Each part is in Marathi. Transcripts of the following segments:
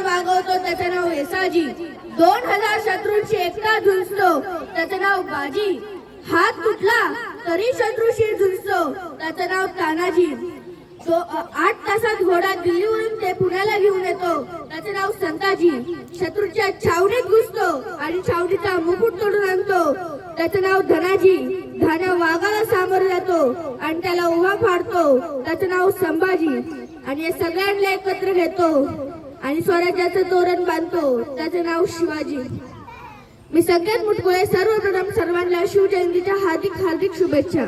वागवतो त्याचं नाव येसाजी. 2000 शत्रूंशी एकटा झुंजतो त्याचं नाव बाजी. हात तुटला तरी शत्रूशी झुंजतो त्याचं नाव तानाजी. तो 8 तासात घोडा दिल्लीवरून ते पुण्याला घेऊन येतो त्याचं नाव संताजी. शत्रूच्या छावणीत घुसतो आणि छावणीचा मुकुट तोडून आणतो त्याचं नाव धनाजी. धान्य वाघाला सामोरं जातो आणि त्याला उभा फाडतो त्याचं नाव संभाजी. आणि या सगळ्यांना एकत्र घेतो आणि स्वराज्याचं तोरण बांधतो त्याचं नाव शिवाजी. मी संकेत मुटकुळे सर्वप्रथम सर्वांना शिवजयंतीच्या हार्दिक हार्दिक शुभेच्छा.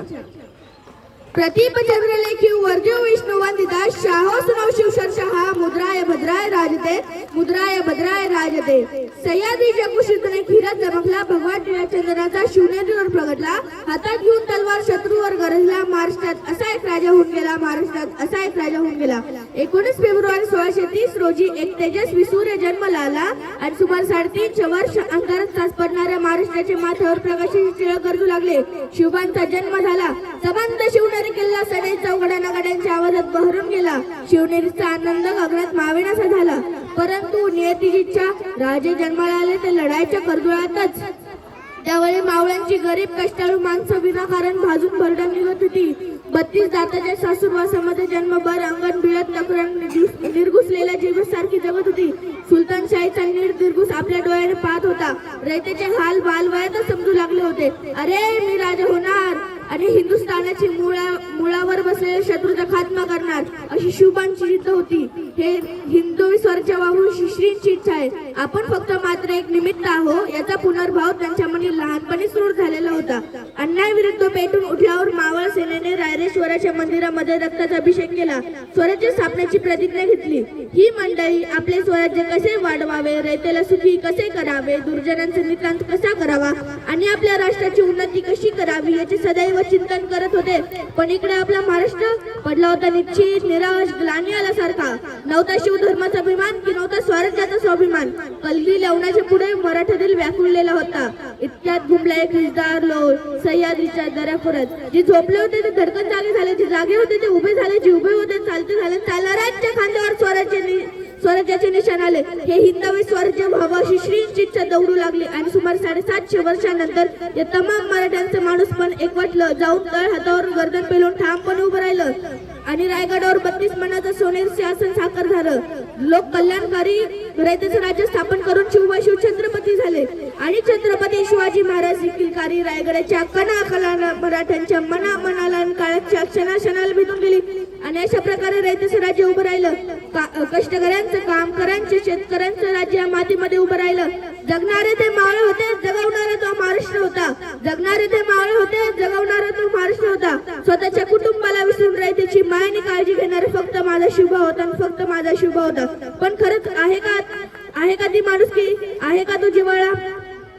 प्रतीप चंद्रलेखी वर्जो विष्णु वंदिता शाहो सुनव शिवशर्षहा मुद्राय भद्राय राजते मुद्राय भद्राय राजते. सह्याद्रीच्या कुशीतून एक हिरा चमकला. भगवान चंद्राचा शिवनेरीवर प्रगटला. हातात घेऊन तलवार शत्रूवर गरजला. महाराष्ट्रात असा एक राजा होऊन गेला. महाराष्ट्रात असा एक राजा होऊन गेला. 19 फेब्रुवारी 1630 रोजी एक तेजस्वी सूर्य जन्माला आला आणि सुमारे 3.5 वर्ष अंधारात साच पडणाऱ्या महाराष्ट्राच्या माथ्यावर प्रकाशाचे टिळक गरजू लागले. शिवबांचा जन्म झाला. सबंध शिवनेरी किल्ला सडे चौघड्या नगाड्यांच्या आवाजात बहरून गेला. शिवनेरीचा आनंद गगनात मावेनासा झाला. परंतु नियतीची इच्छा राजे जन्माला आले ते लढाईच्या कर्दुळातच. त्यावेळी मावळ्यांची गरीब कष्टाळू माणसं विनाकारण भाजून भरडम निघत होती. 32 जाताच्या सासूरवासामध्ये जन्मभर अंगण बिळत निर्घुसलेल्या जीवसारखी जगत होती. सुलतानशाहीचा निर्दिर्घुस आपल्या डोळ्याने पाहत होता. रयतेचे हाल बालवयातच समजू लागले होते. अरे मी राजा होणार आणि हिंदुस्थानाची मुळावर बसलेल्या शत्रूचा खात्मा करणार अशी शिवबांची जिद्द होती. हे हिंदवी स्वराज्य वाहून श्रींची इच्छा आहे. आपण फक्त मात्र एक निमित्त आहो याचा पुनर्भाव त्यांच्या मनी लहानपणी सुरू झालेला होता. अन्यायाविरुद्ध पेटून उठल्यावर मावळ सेनेने रायरेश्वराच्या मंदिरामध्ये रक्ताचा अभिषेक केला. स्वराज्य स्थापनेची प्रतिज्ञा घेतली. ही मंडळी आपले स्वराज्य कसे वाढवावे, रयतेला सुखी कसे करावे, दुर्जनांचा निकांत कसा करावा आणि आपल्या राष्ट्राची उन्नती कशी करावी याचे सदैव चिंतन करत होते. पण इकडे आपला महाराष्ट्र पडला होता निश्चित निराश ग्लानी आल्यासारखा. नव्हता शिवधर्माचा अभिमान की नव्हता स्वराज्याचा स्वाभिमान. कलगी लावण्याच्या पुढे मराठा दिल व्याकुळलेला होता. इतक्यात घुमला एक विजदार लोळ सह्याद्रीच्या दऱ्याखोऱ्यात. जे झोपले होते ते धडकन जागे झाले. जे जागे होते ते उभे झाले. जे उभे होते चालते झाले. चालणाऱ्यांच्या खांद्यावर स्वराज्याचे निशाण आले. हे हिंदवी स्वराज्य व्हावं अशी श्रींची इच्छा दौडू लागली. आणि सुमारे 750 वर्षांनंतर या तमाम मराठ्यांचं माणूसपण एकवटलं जाऊन तळ हातावर गर्दन पेलून ठामपणे उभं राहिलं. आणि रायगडावर 32 मनाचं सोनेरी सिंहासन साकार झालं. लोक कल्याणकारी रयतेचं राज्य स्थापन करून शिवबा शिवछत्रपती झाले. आणि छत्रपती शिवाजी महाराज किल्कारी रायगडाच्या कणाकणाला मराठ्यांच्या मनाला काळाच्या क्षणाला भेटून गेली. आणि अशा प्रकारे रयतेचं राज्य उभं राहिलं. कष्टकऱ्यांचं कामकऱ्यांचं शेतकऱ्यांचं राज्य या मातीमध्ये उभं राहिलं. जगणारे ते मावळे होते, जगवणारा तो महाराष्ट्र होता. जगणारे ते मावळे होते, जगवणारा तो महाराष्ट्र होता. स्वतःच्या कुटुंबाला विसरून रयतेची मायेने काळजी घेणारे फक्त माझा शिवबा होता आणि फक्त माझा शिवबा होता. पण खरंच आहे का ती माणुसकी? आहे का तो जिव्हाळा?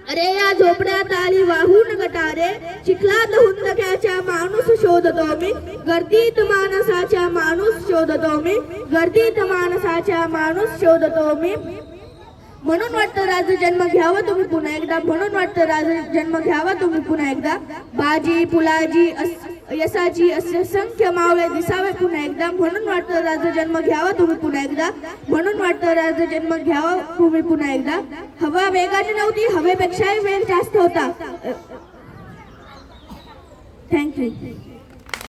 अरे या झोपड्यात आली वाहून गटारे, चिखलात हुंदक्याच्या माणूस शोधतो मी, गर्दीत माणसाच्या माणूस शोधतो मी, गर्दीत माणसाच्या माणूस शोधतो मी. म्हणून वाटतं राज जन्म घ्यावा तुम्ही पुन्हा एकदा. म्हणून वाटतं राज जन्म घ्यावा तुम्ही पुन्हा एकदा. बाजी पुलाजी यसाची असे संख्य मावळे दिसावे पुन्हा एकदा. म्हणून वाटतं राज जन्म घ्यावा तुम्ही पुन्हा एकदा. म्हणून वाटतं राज जन्म घ्यावा तुम्ही पुन्हा एकदा. हवा वेगाने नव्हती, हवेपेक्षाही वेग जास्त होता. थँक्यू.